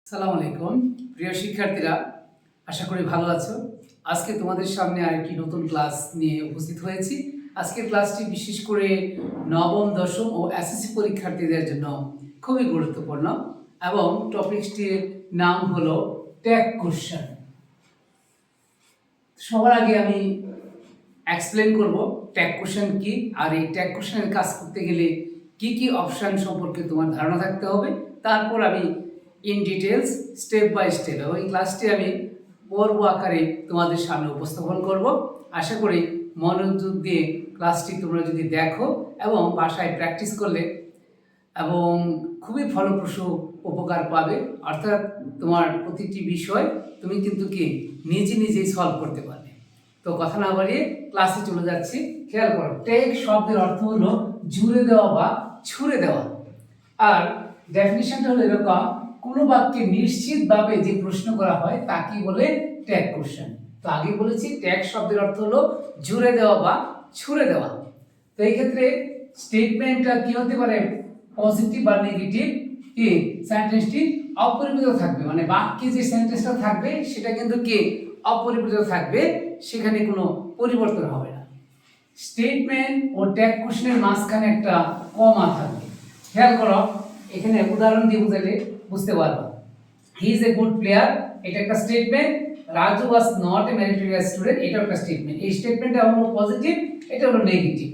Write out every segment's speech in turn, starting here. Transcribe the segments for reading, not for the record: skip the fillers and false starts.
সালাম আলাইকুম প্রিয় শিক্ষার্থীরা, আশা করি ভালো আছো। আজকে তোমাদের সামনে আরেকটি নতুন ক্লাস নিয়ে উপস্থিত হয়েছি। আজকের ক্লাসটি বিশেষ করে নবম, দশম ও এসএসসি পরীক্ষার্থীদের জন্য খুবই গুরুত্বপূর্ণ এবং টপিকটির নাম হলো ট্যাগ কোশ্চেন। সবার আগে আমি এক্সপ্লেন করব ট্যাগ কোশ্চেন কি, আর এই ট্যাগ কোশ্চেনের কাজ করতে গেলে কি কি অপশন সম্পর্কে তোমার ধারণা থাকতে হবে। তারপর আমি in details step by step এবং এই ক্লাসটি আমি পর্ব আকারে তোমাদের সামনে উপস্থাপন করব। আশা করি মনোযোগ দিয়ে ক্লাসটি তোমরা যদি দেখো এবং বাসায় প্র্যাকটিস করলে এবং খুবই ফলপ্রসূ উপকার পাবে, অর্থাৎ তোমার প্রতিটি বিষয় তুমি কিন্তু কি নিজেই সলভ করতে পারবে। তো কথা না বাড়িয়ে ক্লাসে চলে যাচ্ছি। খেয়াল করো, টেক শব্দের অর্থ হলো জুড়ে দেওয়া বা ছুড়ে দেওয়া, আর ডেফিনিশনটা হলো এরকম: কোনো বাক্যে নিশ্চিতভাবে যে প্রশ্ন করা হয় তাকে বলে ট্যাগ কোশ্চেন। তো আগে বলেছি ট্যাগ শব্দের অর্থ হলো জুড়ে দেওয়া বা ছুড়ে দেওয়া। তো এই ক্ষেত্রে স্টেটমেন্টটা কি হতে পারে, পজিটিভ বা নেগেটিভ। কি সেন্টেন্সটি অপরিবর্তিত থাকবে, মানে বাক্যে যে সেন্টেন্সটা থাকবে সেটা কিন্তু কি অপরিবর্তিত থাকবে, সেখানে কোনো পরিবর্তন হবে না। স্টেটমেন্ট ও ট্যাগ কোশ্চেনের মাঝখানে একটা কমা থাকবে। খেয়াল করো, এখানে উদাহরণ দিয়ে বুঝালে বুঝতে পারবো। He is a good player, এটা একটা statement. Raju was not a meritorious student, এটা একটা স্টেটমেন্ট। এই স্টেটমেন্টটা হলো পজিটিভ, এটা হলো নেগেটিভ।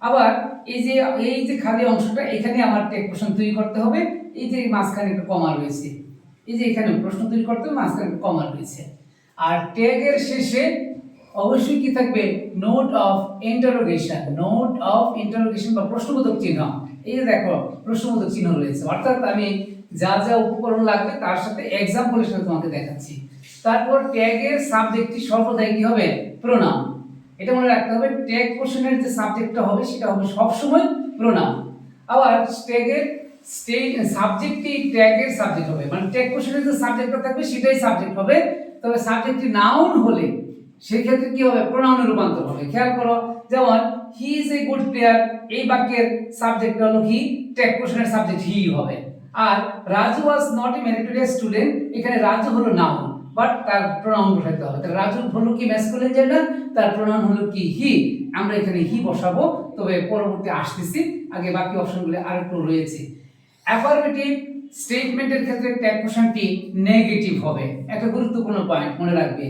আবার এই যে খালি অংশটা, এখানে আমার ট্যাগ কোশ্চেন তৈরি করতে হবে। এই যে মাঝখানে একটা কমা রয়েছে, এই যে এখানে প্রশ্ন তৈরি করতে হবে, মাঝখানে একটা কমা রয়েছে। আর ট্যাগের শেষে অবশ্যই কি থাকবে, note of interrogation. Note of interrogation বা প্রশ্নবোধক চিহ্ন। এই যে দেখো প্রশ্নবোধক চিহ্ন রয়েছে, অর্থাৎ আমি যা যা উপকরণ লাগবে তার সাথে এক্সাম্পলের সাথে তোমাকে দেখাচ্ছি। তারপর ট্যাগের সাবজেক্টটি সর্বদাই কি হবে, প্রোনাউন। এটা মনে রাখতে হবে, ট্যাগ কোশ্চেনের যে সাবজেক্টটা হবে সেটা হবে সবসময় প্রোনাউন। আবার ট্যাগের সাবজেক্টটি ট্যাগের সাবজেক্ট হবে, মানে ট্যাগ কোশ্চেনের যে সাবজেক্টটা থাকবে সেটাই সাবজেক্ট হবে। তবে সাবজেক্টটি নাউন হলে সেই ক্ষেত্রে কি হবে, প্রোনাউনে রূপান্তর হবে। খেয়াল করো, যেমন he is a good player, এই বাক্যের সাবজেক্ট হলো হি, ট্যাগ কোশ্চেনের সাবজেক্ট হি হবে। আর Raju was not a meritorious student, এখানে রাজু হলো নাউন, বাট তার প্রোনাউন বসাতে হবে। তাহলে রাজু হলো কি ম্যাসকুলিন জেন্ডার, তার প্রোনাউন হলো কি হি। আমরা এখানে হি বসাবো, তবে পরবর্তী আসতেছি, আগে বাকি অপশনগুলো আরেকটু রয়েছে। অ্যাফারমেটিভ স্টেটমেন্টের ক্ষেত্রে ট্যাগ কোশ্চেনটি নেগেটিভ হবে, একটা গুরুত্বপূর্ণ পয়েন্ট মনে রাখবে।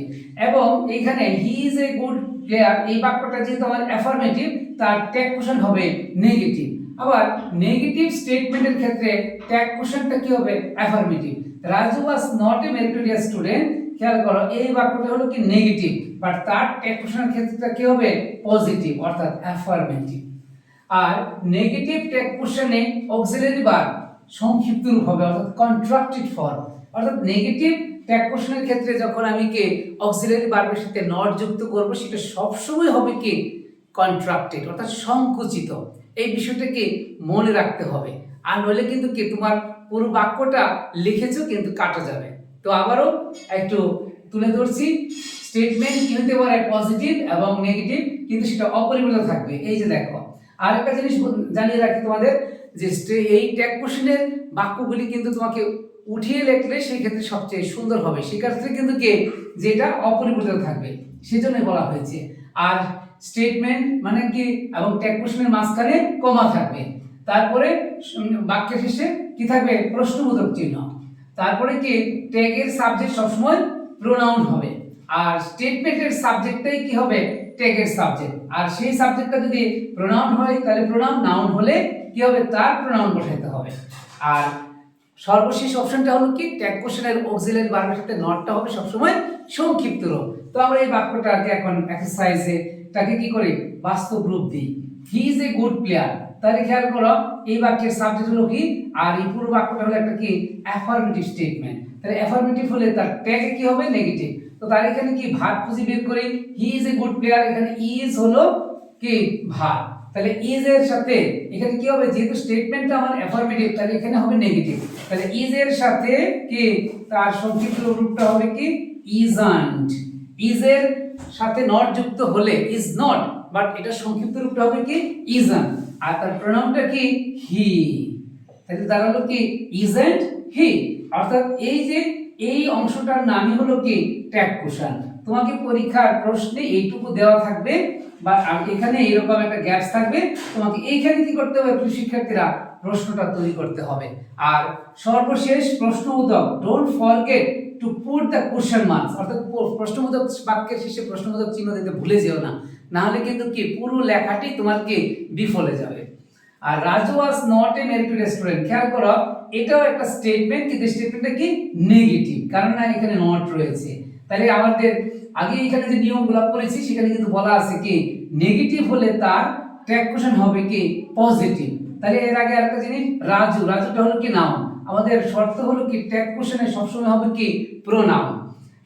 এবং এইখানে he is a good player, এই বাক্যটা যেহেতু আমার অ্যাফারমেটিভ, তার ট্যাগ কোশ্চেন হবে নেগেটিভ। আবার নেগেটিভ স্টেটমেন্টের ক্ষেত্রে ট্যাগ কোশ্চেনটা কি হবে, affirmative. Raju was not a meritorious student, খেয়াল করো এই বাক্যটা হলো কি নেগেটিভ, বাট তার ট্যাগ কোশ্চেনের ক্ষেত্রে কি হবে, পজিটিভ, অর্থাৎ অ্যাফারমেটিভ। আর নেগেটিভ ট্যাগ কোশ্চেনে অক্সিলারি ভার্ব সংক্ষিপ্ত রূপ হবে, অর্থাৎ কন্ট্রাক্টেড ফর্ম। অর্থাৎ নেগেটিভ ট্যাগ কোশ্চেনের ক্ষেত্রে যখন আমি কি অক্সিলারি ভার্বের সাথে নট যুক্ত করব, সেটা সবসময় হবে কি কন্ট্রাক্টেড, অর্থাৎ সংকুচিত। এই বিষয়টাকে মনে রাখতে হবে, আর নইলে কিন্তু কি তোমার পুরো বাক্যটা লিখেছো কিন্তু কাটা যাবে। তো আবারও একটু তুলে ধরছি, স্টেটমেন্ট কি হতে পারে, পজিটিভ এবং নেগেটিভ, কিন্তু সেটা অপরিবর্তিত থাকবে। এই যে দেখো, আর একটা জিনিস জানিয়ে রাখি তোমাদের, যে এই ট্যাগ কোশ্চেনের বাক্যগুলি কিন্তু তোমাকে উঠিয়ে লিখলে সেই ক্ষেত্রে সবচেয়ে সুন্দর হবে। সেই ক্ষেত্রে কিন্তু কে যেটা অপরিবর্তিত থাকবে, সেজন্যই বলা হয়েছে। আর স্টেটমেন্ট মানে কি, এবং ট্যাগ কোশ্চেনের মাঝখানে কমা থাকবে। তারপরে বাক্যের শেষে কি থাকবে, প্রশ্নবোধক চিহ্ন। তারপরে কি ট্যাগের সাবজেক্ট সবসময় প্রোনাউন হবে, আর স্টেটমেন্টের সাবজেক্টটাই কি হবে, ট্যাগের সাবজেক্ট। আর সেই সাবজেক্টটা যদি প্রোনাউন হয় তাহলে প্রোনাউন, নাউন হলে কি হবে, তার প্রোনাউন বসাতে হবে। আর সর্বশেষ অপশনটা হলো কি, ট্যাগ কোশ্চেনের অক্সিলারি ভার্বের সাথে নটটা হবে সবসময় সংক্ষিপ্ত রূপ। তো আমরা এই বাক্যটাকে এখন এক্সারসাইজে তাকে কি করি, বাস্তব রূপ দিই। He is a good player, তাহলে খেয়াল করো এই বাক্যের সাবজেক্ট হলো কি, আর এই পুরো বাক্যটা হলো একটা কি অ্যাফারমেটিভ স্টেটমেন্ট। তাহলে অ্যাফারমেটিভ হলে তার ট্যাগে কি হবে, নেগেটিভ। তো তার এখানে কি ভার্ব খুঁজে বের করি, he is a good player, এখানে ইজ হলো কি ভার্ব। তাহলে ইজ এর সাথে এখানে কি হবে, যেহেতু স্টেটমেন্টটা আমার অ্যাফারমেটিভ, তাহলে এখানে হবে নেগেটিভ। তাহলে ইজ এর সাথে কি তার সংক্ষিপ্ত রূপটা হবে কি ইজন্ট। ইজ এর সাথে নট যুক্ত হলে ইজ নট, বাট এটা সংক্ষিপ্ত রূপটা হবে কি ইজন্ট, আর তার প্রোনাউনটা কি হি। তাহলে দাঁড়ালো কি ইজন্ট হি। অর্থাৎ এই অংশটার নামই হলো কি ট্যাগ কোশ্চেন। তোমাকে পরীক্ষার প্রশ্নে এইটুকু দেওয়া থাকবে বা এখানে এরকম একটা গ্যাপস থাকবে, তোমাকে এইখানে কি করতে হবে প্রিয় শিক্ষার্থীরা, প্রশ্নটা তৈরি করতে হবে। আর সর্বশেষ প্রশ্নবোধক, don't forget to put the question marks, অর্থাৎ প্রশ্নবোধক বাক্যের শেষে প্রশ্নবোধক চিহ্ন দিতে ভুলে যেও না, না হলে কিন্তু কি পুরো লেখাটি তোমার কি বিফলে যাবে। আর Raju was not a merit student, খেয়াল করো এটাও একটা স্টেটমেন্ট, কিন্তু স্টেটমেন্টটা কি নেগেটিভ, কারণ না এখানে নট রয়েছে। তাহলে আমাদের আগে এখানে যে নিয়মগুলো পড়েছি সেখানে কিন্তু বলা আছে কি নেগেটিভ হলে তার ট্যাগ কোশ্চেন হবে কি পজিটিভ। তাহলে এর আগে আরেকটা জিনিস, রাজুটা হলো কি নাউন, আমাদের শর্ত হলো কি ট্যাগ কোশ্চেনে সবসময় হবে কি প্রোনাউন।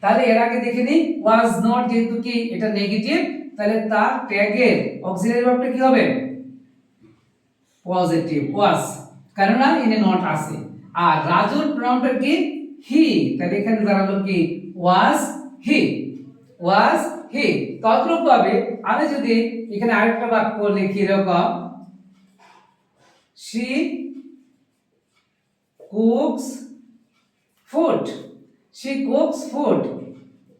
তাহলে এর আগে দেখে নিই ওয়াজ নট, যেহেতু কি এটা নেগেটিভ, তাহলে তার ট্যাগের অক্সিলারি ভার্বটা কি হবে পজিটিভ ওয়াজ, কারণ না এনে নট আছে। আর রাজুর প্রোনাউনটা কি হি, তাহলে এখানে দাঁড়ালো কি ওয়াজ হি, ওয়াজ হি। তদ্রূপ ভাবে আমি যদি এখানে আরেকটা বাক্য লিখি এরকম, she cooks food, she cooks food,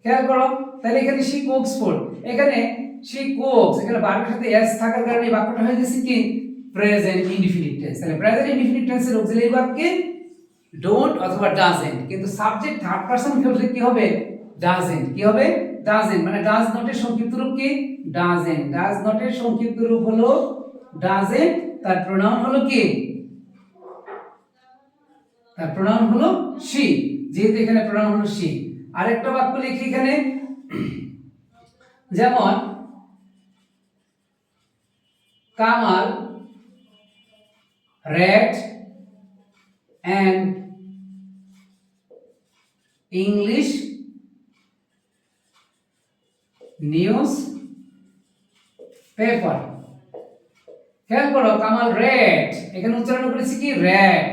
খেয়াল করো তাহলে এখানে she cooks food, এখানে she cooks, এখানে ভার্বের সাথে s থাকার কারণে এই বাক্যটা হয়ে গেছে কি প্রেজেন্ট ইনডিফিনিট টেন্স। তাহলে প্রেজেন্ট ইনডিফিনিট টেন্সের অক্সিলারি ভার্ব কি ডোন্ট অথবা ডাজন্ট, কিন্তু সাবজেক্ট থার্ড পারসন ক্ষেত্রে কি হবে ডাজন্ট, কি হবে ডাজন্ট, মানে ডাজ নটের সংক্ষিপ্ত রূপ কি ডাজন্ট, ডাজ নটের সংক্ষিপ্ত রূপ হলো ডাজন্ট, তার প্রোনাউন হলো কি, তার প্রোনাউন হলো she, যেহেতু এখানে প্রোনাউন হলো she। আরেকটা বাক্য লিখি এখানে, যেমন Kamal read an English news paper. খেয়াল করো কামাল রেড, এখানে উচ্চারণ করেছি কি রেড,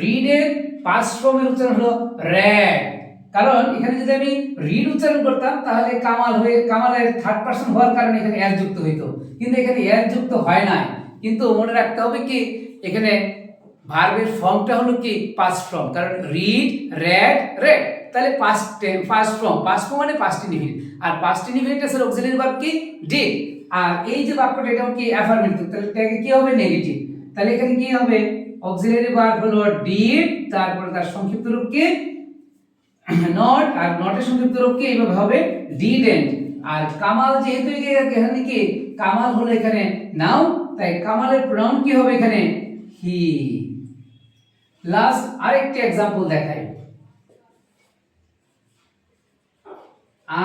রিড এর পাস্ট ফর্মের উচ্চারণ হলো রেড, কারণ এখানে যদি আমি রিড উচ্চারণ করতাম তাহলে কামাল হয়ে কামালের থার্ড পারসন হওয়ার কারণে এখানে এর যুক্ত হইতো, কিন্তু এখানে এর যুক্ত হয় না। কিন্তু মনে রাখতে হবে কি এখানে ভার্বের ফর্মটা হলো কি পাস্ট ফর্ম, কারণ রিড রেড রেড, তাহলে পাস্ট ফর্ম মানে পাস্ট ইনডিফিনিট, আর পাস্ট ইনডিফিনিট এর অক্সিলারি ভার্ব কি ডিড। আর এই যে বাক্যটা এটাও কি অ্যাফার্মেটিভ, তাহলে এটাকে কি হবে নেগেটিভ, তাহলে এখানে কি হবে অক্সিলারি ভার্ব হলো ডিড, তারপর তার সংক্ষিপ্ত রূপ কি নট, আর নটের সংক্ষিপ্ত রূপ কি এইভাবে হবে ডিডন্ট। আর কামাল যেহেতু এখানে কি কামাল হলো এখানে নাউন, তাই কামালের প্রোনাউন কি হবে এখানে হি। লাস্ট আরেকটি एग्जांपल দেখাই,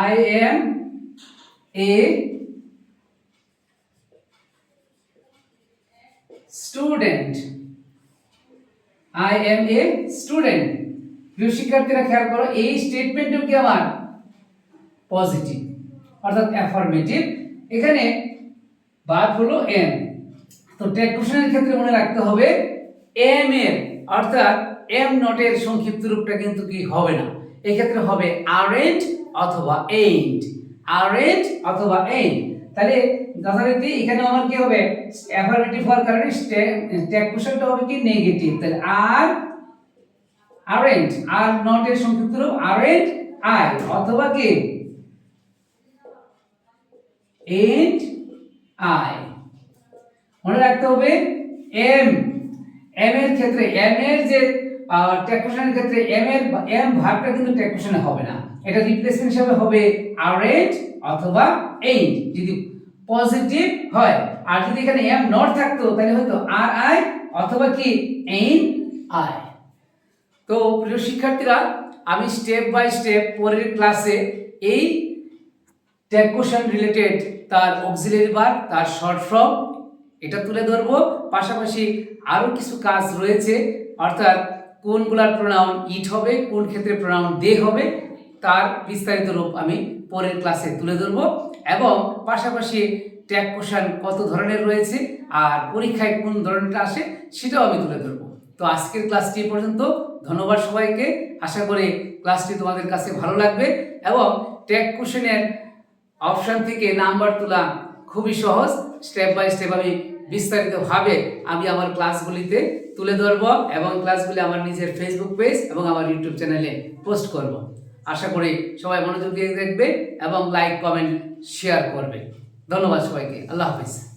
I am a student, I am a student। প্রিয় শিক্ষার্থীরা খেয়াল করো এই স্টেটমেন্টও কি আমার পজিটিভ অর্থাৎ অ্যাফার্মেটিভ, এখানে ভার্ব হলো am। তো ট্যাগ কোশ্চেনের ক্ষেত্রে মনে রাখতে হবে am এর অর্থাৎ am নট এর সংক্ষিপ্ত রূপটা কিন্তু কি হবে না, এই ক্ষেত্রে হবে aren't অথবা ain't, aren't অথবা ain't। তাহলে যথারীতি এখানে আমার কি হবে অ্যাফার্মেটিভ হওয়ার কারণে ট্যাগ কোশ্চেনটা হবে কি নেগেটিভ, তাহলে aren't, আর নট এর সংক্ষিপ্ত রূপ aren't I অথবা কি ain't I। মনে রাখতে হবে am এর ক্ষেত্রে am এর যে ট্যাগ কোশ্চেনের ক্ষেত্রে am ভার্বটা কিন্তু ট্যাগ কোশ্চেনে হবে না, এটা রিপ্লেসমেন্ট হিসেবে হবে aren't অথবা ain't যদি পজিটিভ হয়। আর যদি এখানে am নট থাকতো তাহলে হয়তো আর I অথবা কি ain't I। তো প্রিয় শিক্ষার্থীরা আমি স্টেপ বাই স্টেপ পরের ক্লাসে এই ট্যাগ কোশ্চেন রিলেটেড তার অক্সিলারি ভার্ব, তার শর্ট ফর্ম এটা তুলে ধরবো, পাশাপাশি আরো কিছু কাজ রয়েছে, অর্থাৎ কোনগুলার প্রোনাউন ইট হবে, কোন ক্ষেত্রে প্রোনাউন দে হবে, তার বিস্তারিত রূপ আমি পরের ক্লাসে তুলে ধরবো, এবং পাশাপাশি ট্যাগ কোশ্চেন কত ধরনের রয়েছে আর পরীক্ষায় কোন ধরনেরটা আসে সেটাও আমি তুলে ধরবো। তো আজকের ক্লাসটি এই পর্যন্ত, ধন্যবাদ সবাইকে। আশা করি ক্লাসটি তোমাদের কাছে ভালো লাগবে এবং ট্যাগ কোশ্চেনের অপশন থেকে নাম্বার তোলা খুবই সহজ, স্টেপ বাই স্টেপ আমি বিস্তারিতভাবে আমি আমার ক্লাসগুলিতে তুলে ধরব এবং ক্লাসগুলি আমার নিজের ফেসবুক পেজ এবং আমার ইউটিউব চ্যানেলে পোস্ট করব। আশা করি সবাই মনোযোগ দিয়ে দেখবে এবং লাইক কমেন্ট শেয়ার করবে। ধন্যবাদ সবাইকে। আল্লাহ হাফিজ।